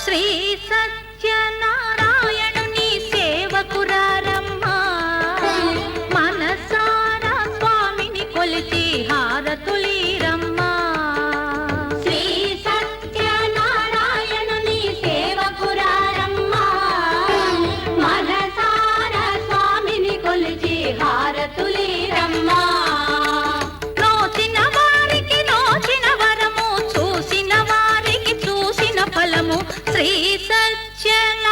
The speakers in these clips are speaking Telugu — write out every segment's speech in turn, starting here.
శ్రీ సత్యనారాయణుని సేవకురారమ్మా మనసారా స్వామిని కొలిచి హారతులీరమ్మా శ్రీ సత్యనారాయణుని సేవకురారమ్మా మనసారా స్వామిని కొలిచి హారతులీరమ్మా నోచిన వారికి నోచిన వరము చూసిన వారికి చూసిన ఫలము శ్రీ సత్యనారాయణుని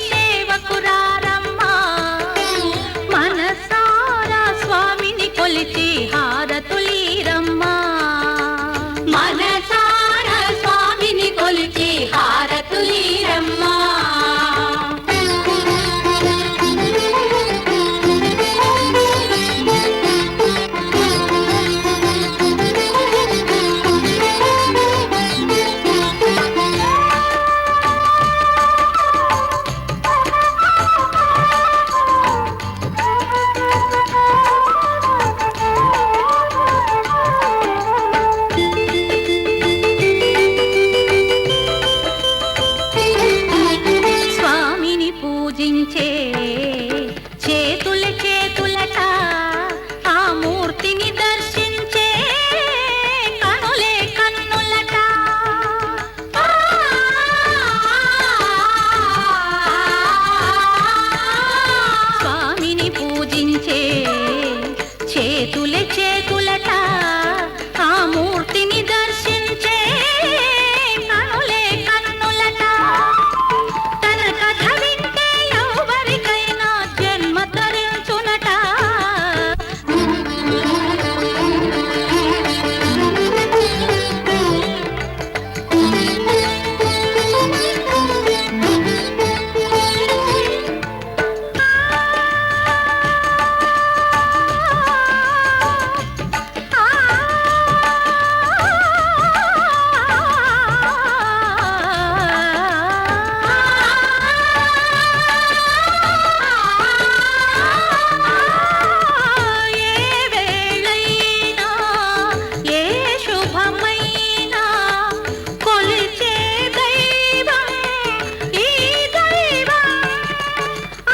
సేవకురారమ్మా మనసారా స్వామిని కొలిచి హారతులీరమ్మా మనసారా స్వామిని కొలిచి హారతులీరమ్మా స్వామిని పూజించే చేతుల చేతులట ఆ మూర్తిని దర్శించే కనులే కన్నులట స్వామిని పూజించే చేతుల చేతులట ఆ మూర్తిని దర్శించే కనులే కన్నులట తన కథ వింటే ఎవరికైనా జన్మ తరించునట ఏ వేళైనా ఏ శుభమైనా కొలిచే దైవం ఈ దైవం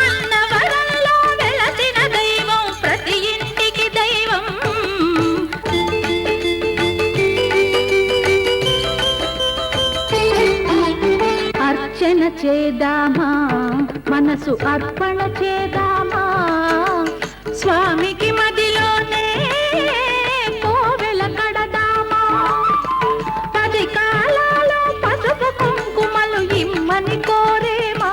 అన్నవరంలో వెలసిన దైవం ప్రతి ఇంటికి దైవం అర్చన చేద్దామా మనసు అర్పణ చేద్దామా స్వామికి మదిలోనే కోవెల కడదామా 10 కాలాలు పసుపు కుంకుమలు ఇమ్మని కోరేమా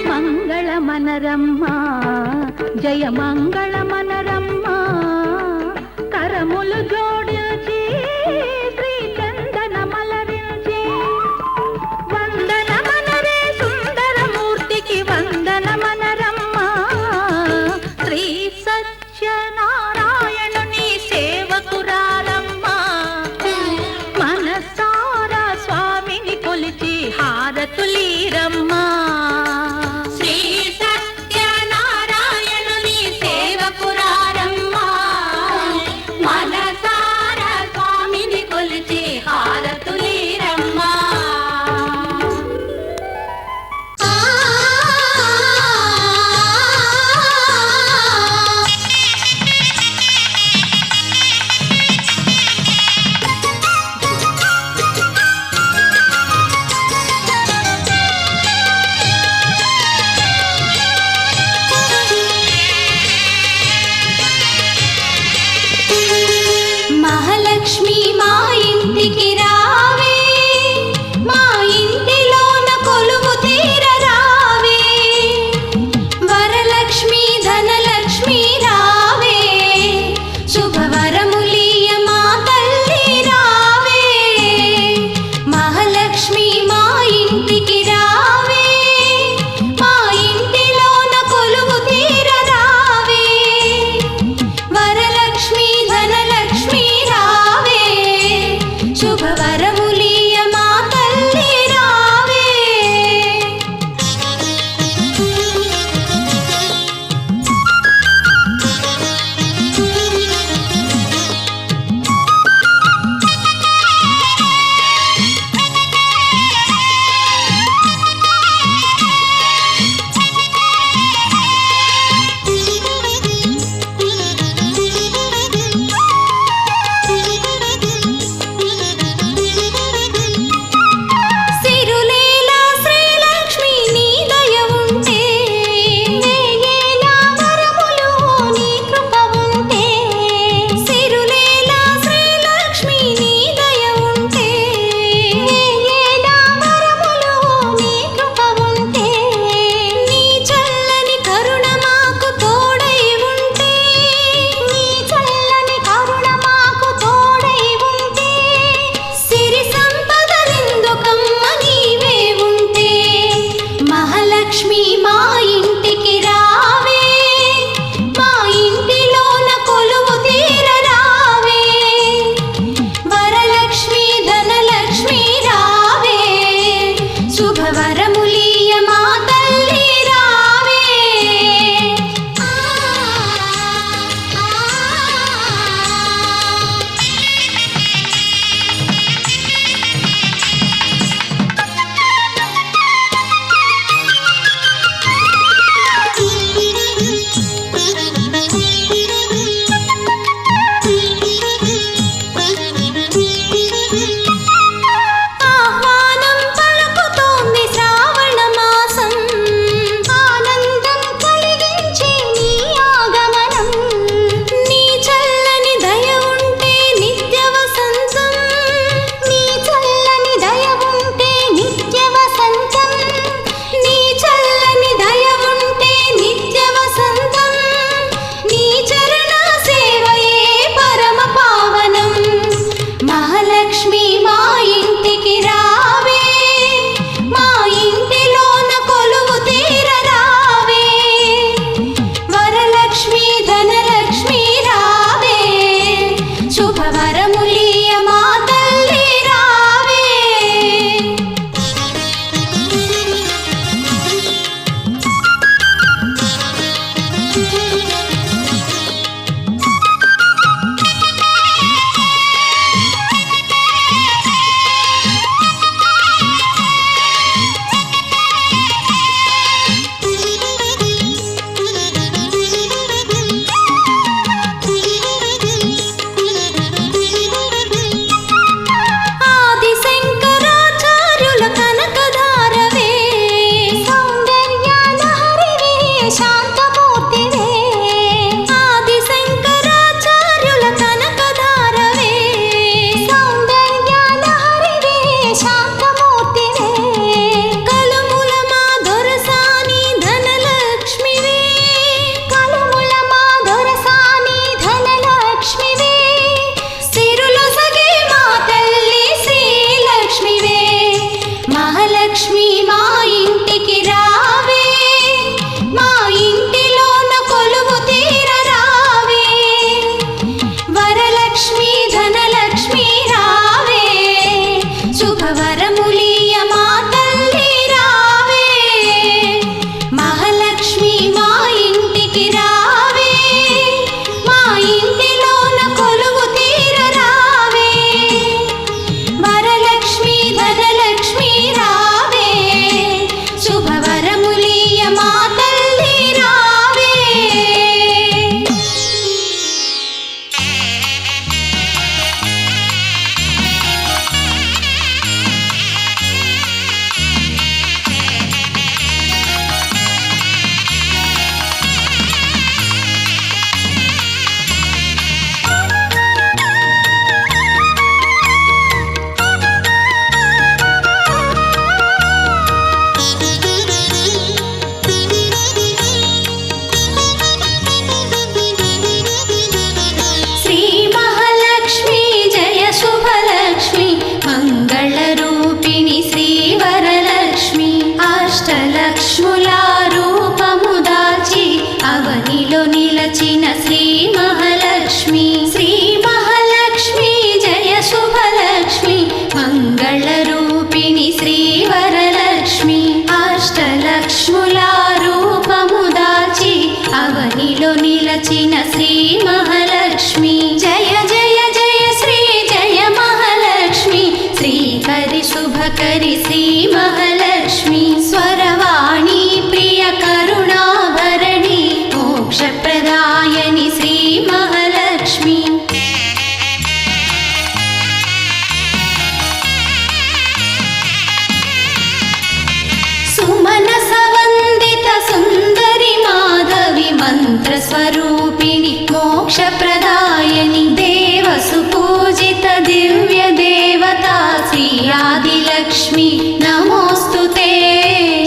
మంగళ మనరమ్మా జయ మంగళ మనరమ్మా కరములు జోడించి శ్రీ చందన మలరించి వందన మనరే సుందరమూర్తికి వందన మనరమ్మా శ్రీ సత్యనారాయణుని సేవకురారమ్మా మనసారా స్వామిని కొలిచి హారతులీరమ్మా శ్రీ సత్యనారాయణుని సేవకురారమ్మా వరలక్ష్మి మా ఇంటికి రావే, మా ఇంటిలోన కొలువు తీరరావే. వరలక్ష్మి ధనలక్ష్మి రావే, శుభవరములీయ మా తల్లి రావే. ఆహ్వానం పలుకుతోంది శ్రావణ మాసం, ఆనందం కలిగించే నీ ఆగమనం. నీ చల్లని దయ ఉంటే నిత్య వసంతం, నీ చల్లని దయ ఉంటే నిత్య వసంతం, నీ చల్లని దయ ఉంటే నిత్య వసంతం. నీ చరణ సేవయే పరమ పావనం. మహాలక్ష్మి మా ఇంటికి రావే, మా ఇంటిలోన కొలువు తీరరావే. వరలక్ష్మి ధనలక్ష్మి రావే, శుభవరములీయ మా తల్లి రావే. ఆది శంకరాచార్యుల కనకధారవే, సౌందర్యాల హరివే, శాంతమూర్తివే. ఆది శంకరాచార్యుల కనకధారవే, సౌందర్యాల హరివే, శాంతమూర్తివే. కలుముల మా దొరసాని ధనలక్ష్మివే, కలుముల మా దొరసాని ధనలక్ష్మివే. సిరులు సగే మా తల్లి శ్రీలక్ష్మివే. మహాలక్ష్మి మా ఇంటికి రావే, మా ఇంటిలోన కొలువు తీరరావే. వరలక్ష్మి ధనలక్ష్మి రావే, శుభవరములీయ మా తల్లి రావే. మహాలక్ష్మి మా ఇంటికి రావే, మా ఇంటిలోన కొలువు తీరరావే. వరలక్ష్మి ధనలక్ష్మి రావే, శుభవరములీయ మా తల్లి రావే. శ్రీ మహాలక్ష్మి జయ శుభలక్ష్మి, మంగళరూపిణి శ్రీ వరలక్ష్మి. అష్టలక్ష్ముల రూపము దాల్చి అవనిలో నిలచిన శ్రీ మహాలక్ష్మి. శ్రీ మహాలక్ష్మి జయ శుభలక్ష్మి, మంగళరూపిణి శ్రీ వరలక్ష్మి. అష్టలక్ష్ముల రూపము దాల్చి అవనిలో నిలచిన శ్రీ మహాలక్ష్మి. జయ జయ జయ శ్రీ జయ మహాలక్ష్మి, శ్రీకరి శుభకరి శ్రీ మహాలక్ష్మి. స్వరవాణి ప్రియ కరుణాభరణి, మోక్షప్రదాయని శ్రీ మహాలక్ష్మి. సుమనస వందిత సుందరి మాధవి, మంత్రస్వరూపిణి మోక్షప్రదాయని. దేవసు పూజిత దివ్య దేవతా శ్రీ ఆదిలక్ష్మి నమోస్తుతే.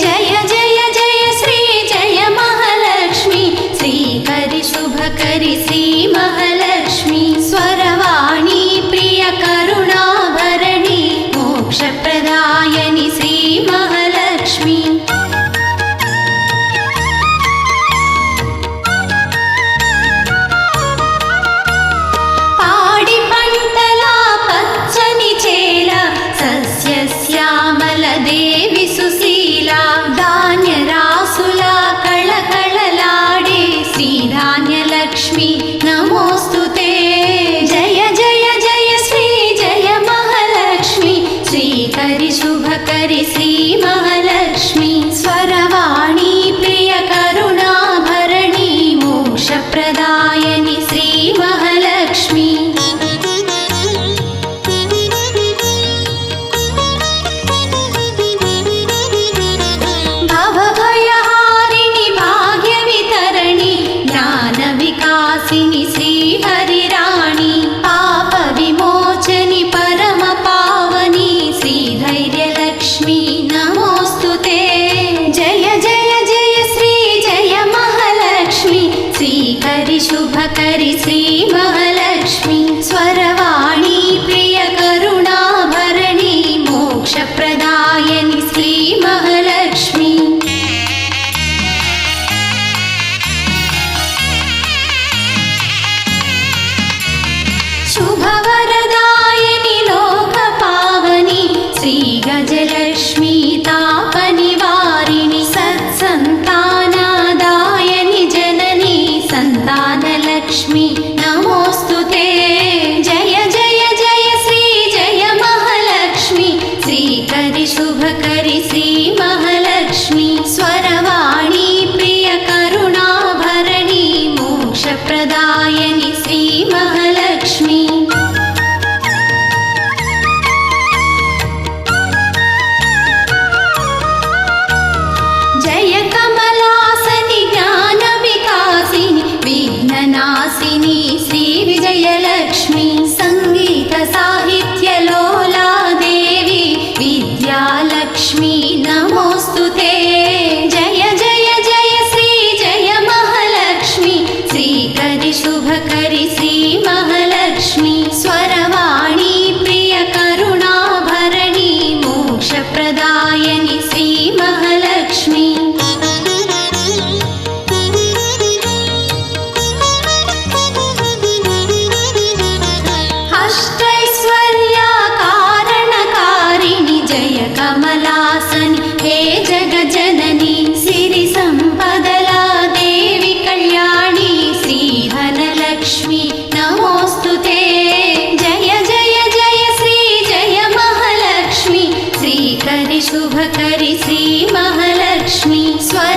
జయ జయ జయ శ్రీ జయ మహాలక్ష్మి, శ్రీకరి శుభకరి శ్రీ మహాలక్ష్మి. స్వరవాణి ప్రియ కరుణాభరణి, మోక్షప్రదాయని శ్రీ మహాలక్ష్మి.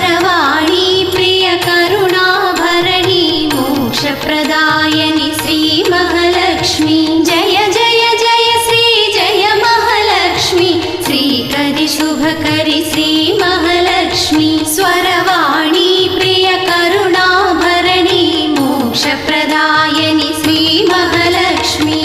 स्वरवाणी प्रिय करुणाभरणी मोक्षप्रदायनि श्री महालक्ष्मी जय जय जय श्री जय महालक्ष्मी श्रीकरि शुभकरि श्री महालक्ष्मी स्वरवाणी प्रिय करुणाभरणी मोक्षप्रदायनि श्री महालक्ष्मी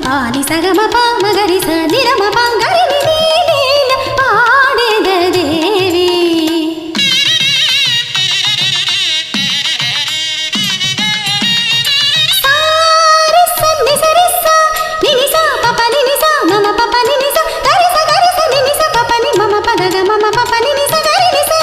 పాని సగమ పామగరి సనిరమ పంగరి నీల పాడెద దేవి సారి సన్ని సరిస నిని సా పప నిని సా మమ పప నిని సా గరి స నిని సా పప ని మమ పదగ మమ పప నిని సా గరి ని సా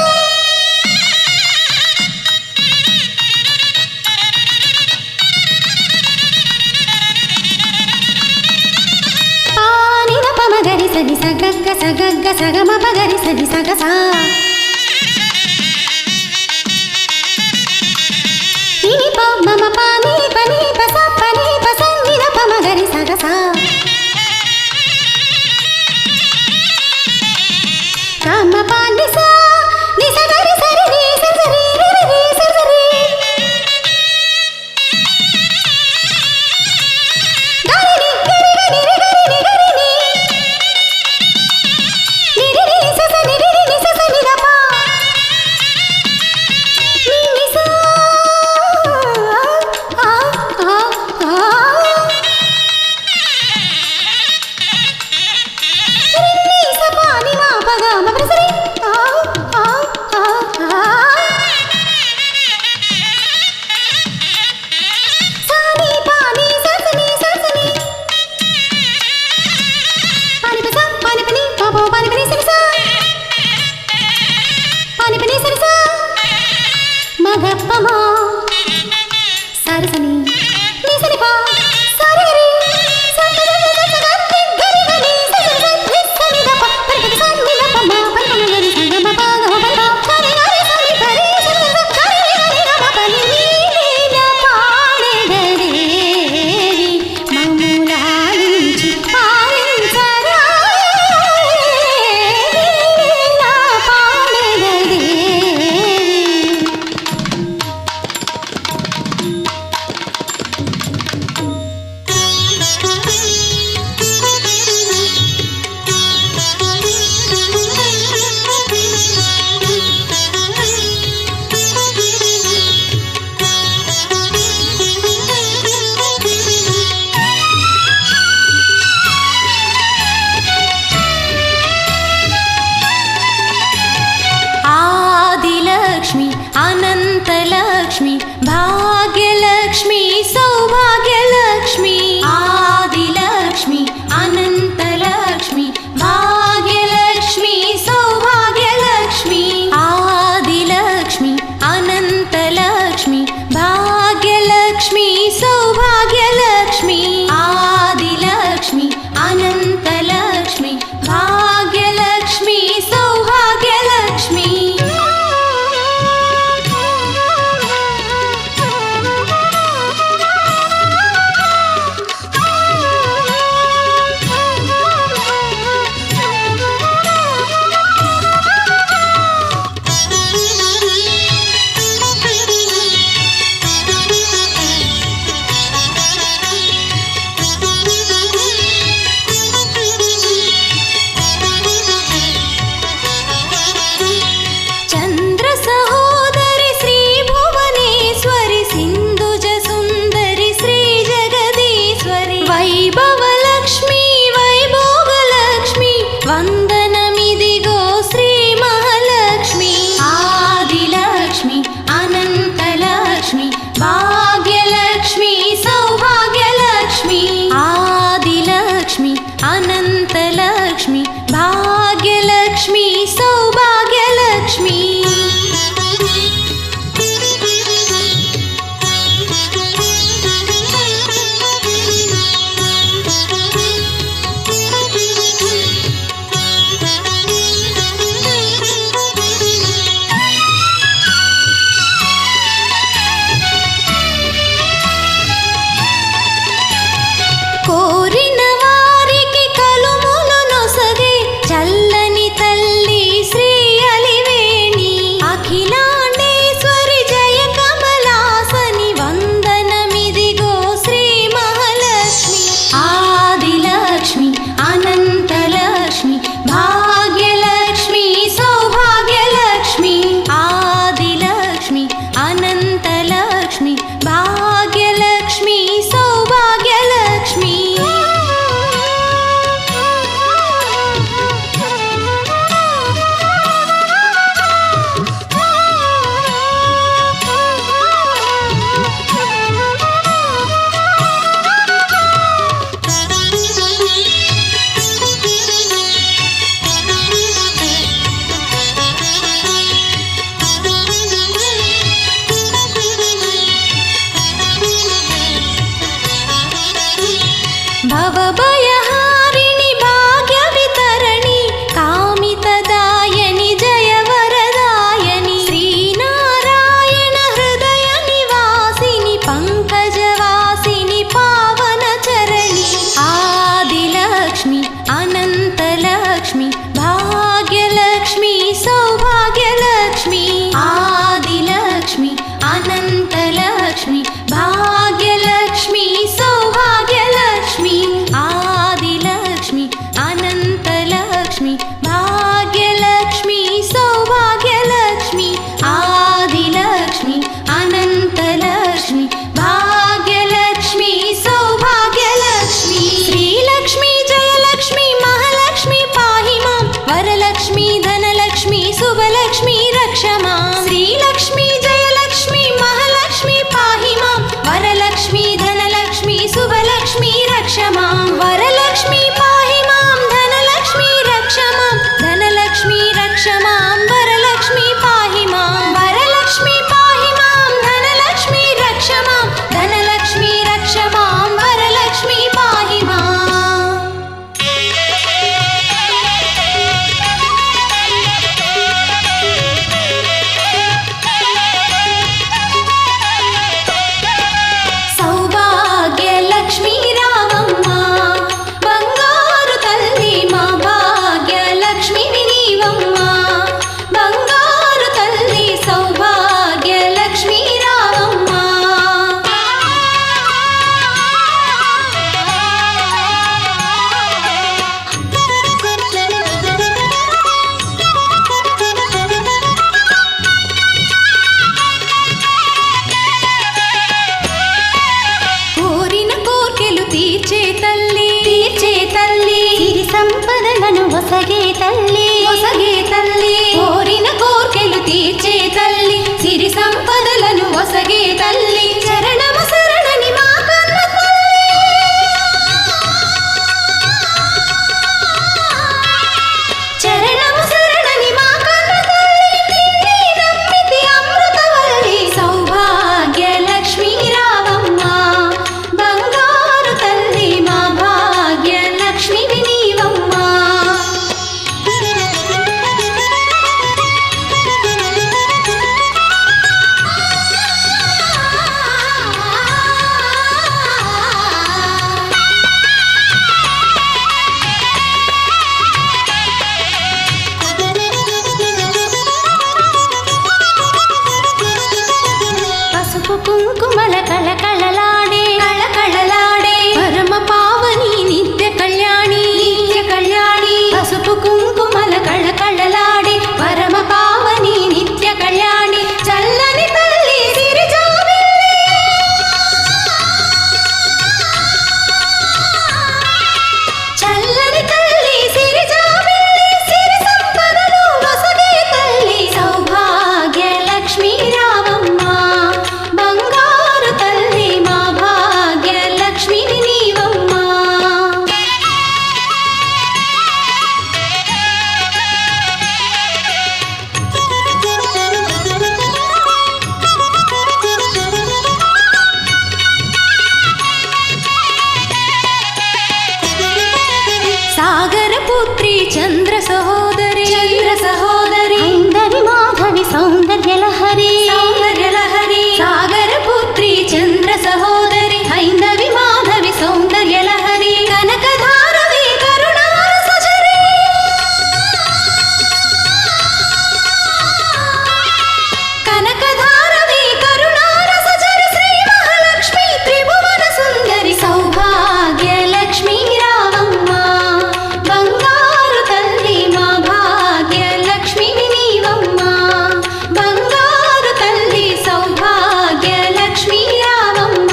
గరి సని సగగ్గ సగగ్గ సగమ పగరి సని సగసా నిని ప మమ పాని పని పస పని పసని న పమ గరి సగసా కమ పాని సా ని సగరి సరి ని సరి రి సరి గరి ని గరి గరి గరి ని గరి ని పని పని సరిసా మగప్పమా సరసని నిసని పా సరిగరి ఆదిలక్ష్మి అనంతలక్ష్మి భాగ్యలక్ష్మి సౌభాగ్యలక్ష్మి ఆదిలక్ష్మి అనంతలక్ష్మి భాగ్యలక్ష్మి సౌభాగ్యలక్ష్మి ఆదిలక్ష్మి అనంతలక్ష్మి భాగ్యలక్ష్మి సౌభాగ్యలక్ష్మి ఆదిలక్ష్మి అనంతలక్ష్మి భాగ్యలక్ష్మి సౌభాగ్యలక్ష్మి చంద్ర సహోదరి శ్రీ భువనేశ్వరి సింధుజ సుందరి శ్రీ జగదీశ్వరి వైభవలక్ష్మి వైభోగలక్ష్మి వందనమిదిగో శ్రీ మహాలక్ష్మి ఆదిలక్ష్మి అనంతలక్ష్మి భాగ్యలక్ష్మి సౌభాగ్యలక్ష్మి ఆదిలక్ష్మి అనంతలక్ష్మి భాగ్యలక్ష్మి సౌభాగ్యలక్ష్మి తీర్చే తల్లి సిరి సంపదలను ఒసగే తల్లి చరణము శరణని మా కన్న తల్లి చరణము శరణని మా కన్న తల్లి నిన్నే నమ్మితి అమృతవల్లి సౌభాగ్య లక్ష్మీ రావమ్మ బంగారు తల్లి మా భాగ్య లక్ష్మి నీవమ్మ పసుపు కుంకుమల కళకళలాడే కళకళలాడే పరమ పావని నిత్య కళ్యాణి పసుపు కుంకుమల కళకళలాడే పరమ పావని నిత్య కళ్యాణి చల్లని తల్లి సిరిజాబిల్లి చల్లని తల్లి సిరిజాబిల్లి సిరి సంపదలు వసగే తల్లి సౌభాగ్య లక్ష్మీ రావమ్మ బంగారు తల్లి మా భాగ్య లక్ష్మి నీవమ్మ సాగర పుత్రి చంద్ర సహోదరి ఐందవి మాధవి సౌందర్యలహరి సాగర పుత్రి చంద్ర సహోదరి ఐందవి మాధవి సౌందర్యలహరి కనకధారవి కరుణారస ఝరి కనకధారవి కరుణారస ఝరి శ్రీ మహాలక్ష్మి త్రిభువన సుందరి సౌభాగ్య లక్ష్మీ రావమ్మ బంగారు తల్లి మా భాగ్య లక్ష్మి నీవమ్మ బంగారు తల్లి సౌభాగ్య లక్ష్మీ రావమ్మ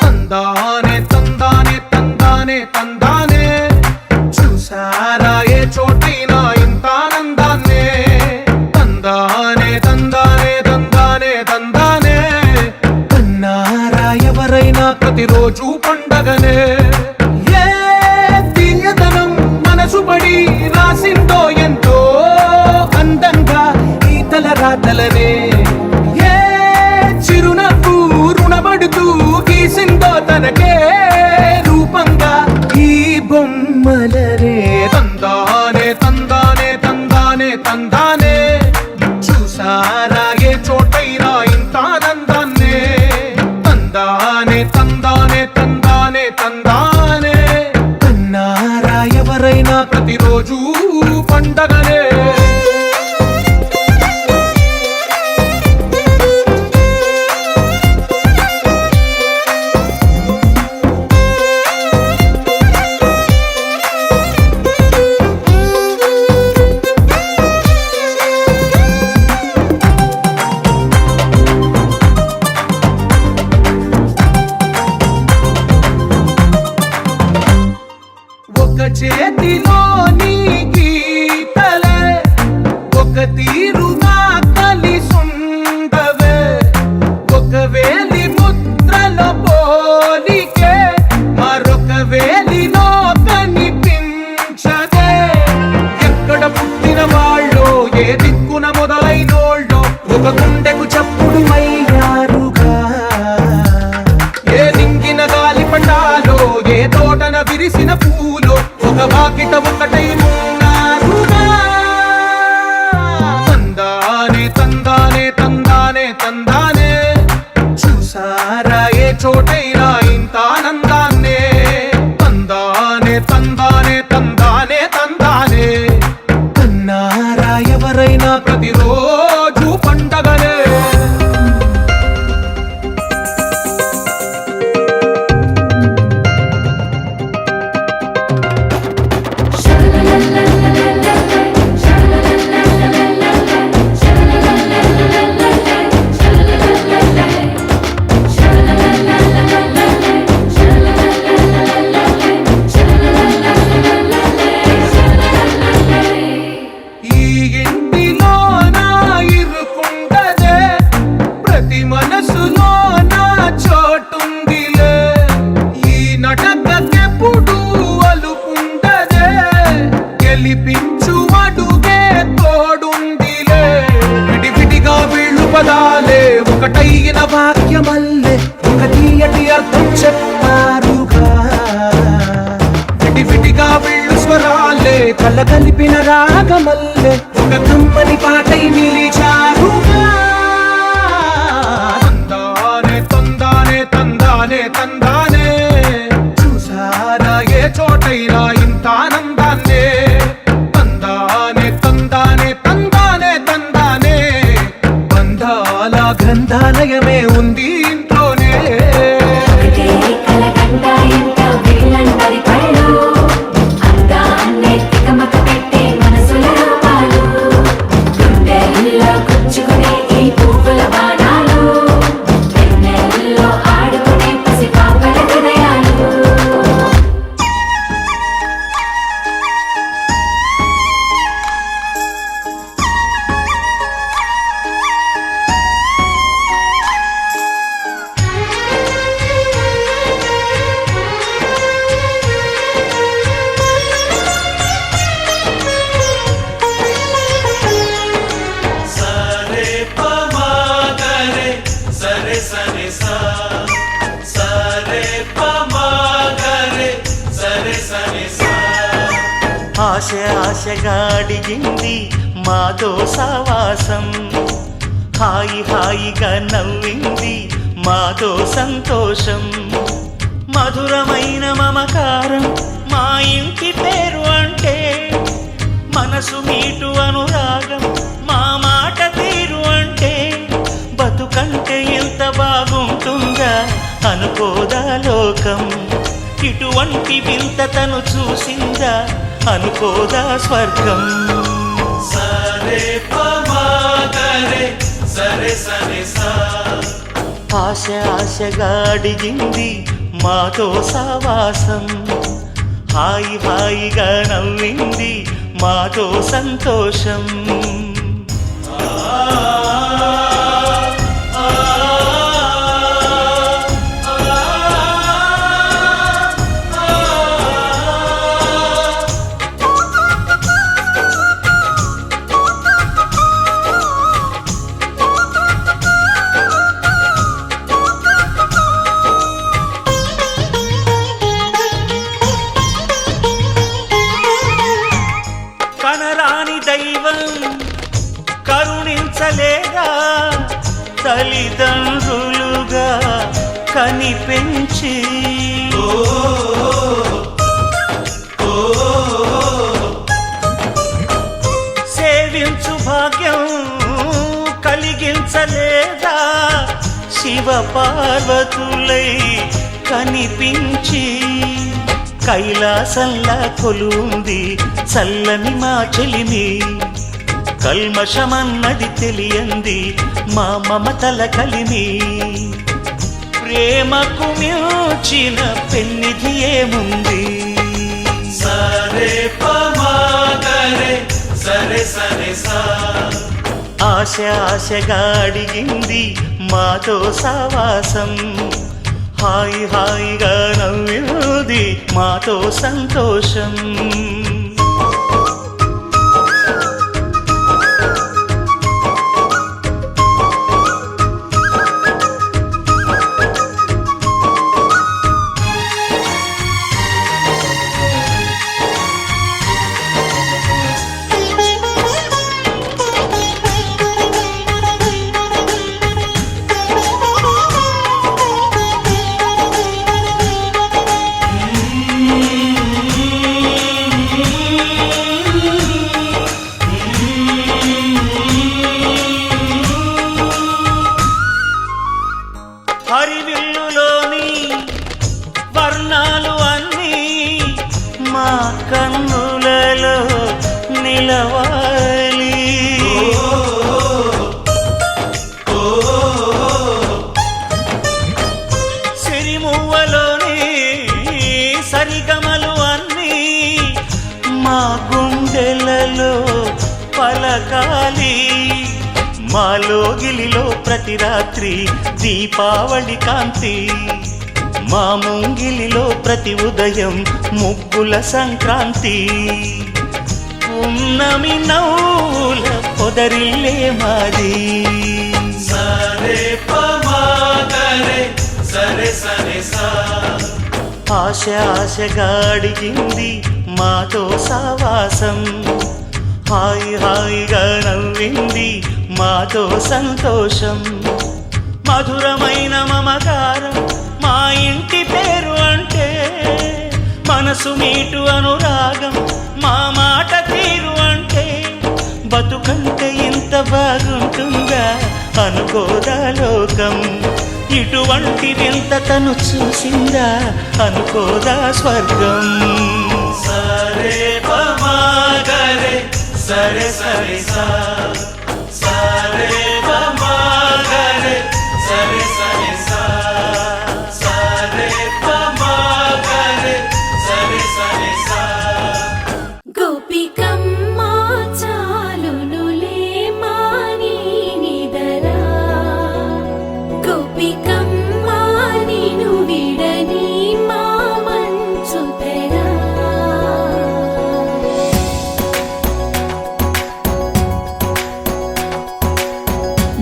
తందానే తందానే తందానే తందానే చూసారా ఏ చోటైనా ఇంత ఆనందాన్నే తందానే తందానే తందానే తందానే కన్నారా ఎవరైనా ప్రతిరోజు పండగనే ఏ తీయదనం మనసు పడి రాసిందో ఎంతో అందంగా ఈ తలరాతలనే ఏ చిరునవ్వు రుణపడుతూ గీసిందో తనకే రూపంగా ఈ బొమ్మలరే తందానే తందానే తందానే తందానే చూసారా ఏ చోటైనా ఇంత ఆనందాన్నే తందానే తందానే తందానే తందానే కన్నారా ఎవరైనా ప్రతిరోజు కలగలిపిన రాగమల్లె ఒక కమ్మని పాటై నిలిచారుగా. తందానే తందానే తందానే తందానే చూసారా ఏ చోటైనా ఇంత ఆనందాన్నే. తందానే తందానే తందానే తందానే బంధాల గ్రంథాలయమే ఉంది ఇంట్లోనే. ఆశ ఆశగా అడిగింది మాతో సావాసం, హాయి హాయిగా నవ్వింది మాతో సంతోషం. మధురమైన మమకారం మా ఇంటి పేరు అంటే, మనసు మీటు అనురాగం మా మాట తీరు అంటే, బతుకంటే ఎంత బాగుంటుందా అనుకోదా లోకం. ఇటువంటి వింతతను చూసిందా అనుకోదా స్వర్గం. సరే పమాగరే సరే సరే సా. ఆశ ఆశగా అడిగింది మాతో సావాసం, హాయి హాయిగా నవ్వింది మాతో సంతోషం. కనరాని దైవం కరుణించలేదా తల్లిదండ్రులుగా కనిపెంచి. సేవించు భాగ్యం కలిగించలేదా శివ పార్వతులై కనిపించి. కైలాసంలా కొలుంది చల్లని మా చెలిమి, కల్మషమన్నది తెలియంది మా మమతల కలిమి. ప్రేమకు మించిన పెన్నిధి ఏముంది. సరే పమాగరే సరే సరే సా. ఆశ ఆశగా అడిగింది మాతో సావాసం, హాయి హాయిగా నవ్వింది మాతో సంతోషం. హరివిల్లులోని వర్ణాలు అన్నీ మా కన్నులలో నిలవాలి. సిరిమువ్వలోని సరిగమలు అన్నీ మా గుండెలలో పలకాలి. మాలో గిలిలో ప్రతి రాత్రి దీపావళి కాంతి, మా ముంగిలిలో ప్రతి ఉదయం ముగ్గుల సంక్రాంతి. ఉన్నమి నవ్వుల పొదరిల్లే మాది. సరే పమాగరే సరే సరే సా. ఆశ ఆశగా అడిగింది మాతో సావాసం హాయి హాయిగా నవ్వింది మాతో సంతోషం మధురమైన మమకారం మా ఇంటి పేరు అంటే మనసు మీటు అనురాగం మా మాట తీరు అంటే బతుకంటే ఇంత బాగుంటుందా అనుకోదా లోకం ఇటువంటి వింత తను చూసిందా అనుకోదా స్వర్గం సరే పమాగరే సరే సరే సా సరే పమాగరే సరే సరే సా సరే పమాగరే సరే సరే సా గోపికమ్మ చాలునులే మాని నిదరా గోపికమ్మ నిను విడని మా మంచు తెరా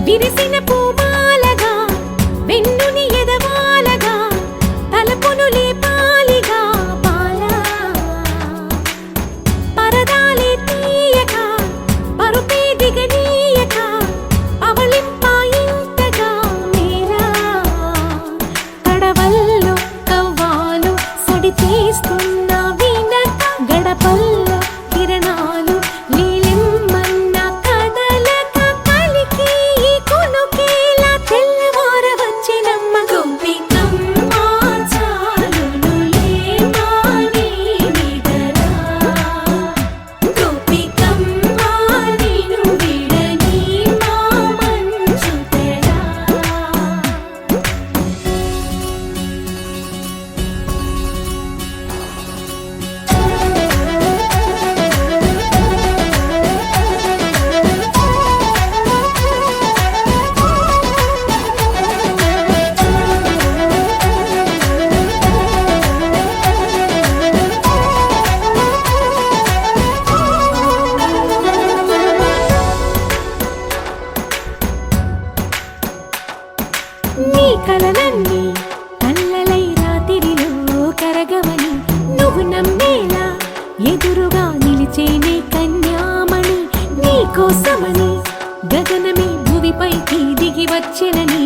విరిసిన పూమాలగా వెన్నుని ఎదవాలగా తలపును లేపాలిగా పాలా పరదాలే తీయక పరుపే దిగనీయక అవళింపాయింతగా మేరా కడవల్లో కవ్వాలు సడి చేస్తున్న వినక గడపల్లో కిరణాలు నీలిమ్మన్న కదలక కలికి కొనుకేలా తెల్లవార వచ్చినమ్మ గోపికమ్మ చాలునులే మాని నిదరా గోపికమ్మ నిను విడని మా మంచు తెరా నీ కలలన్నీ కల్లలై రాత్రిలో కరగవని నువ్వు నమ్మేలా ఎదురుగా నిలిచేనే కన్యామణి నీ కోసమని గగనమే భువిపైకి దిగి వచ్చెనని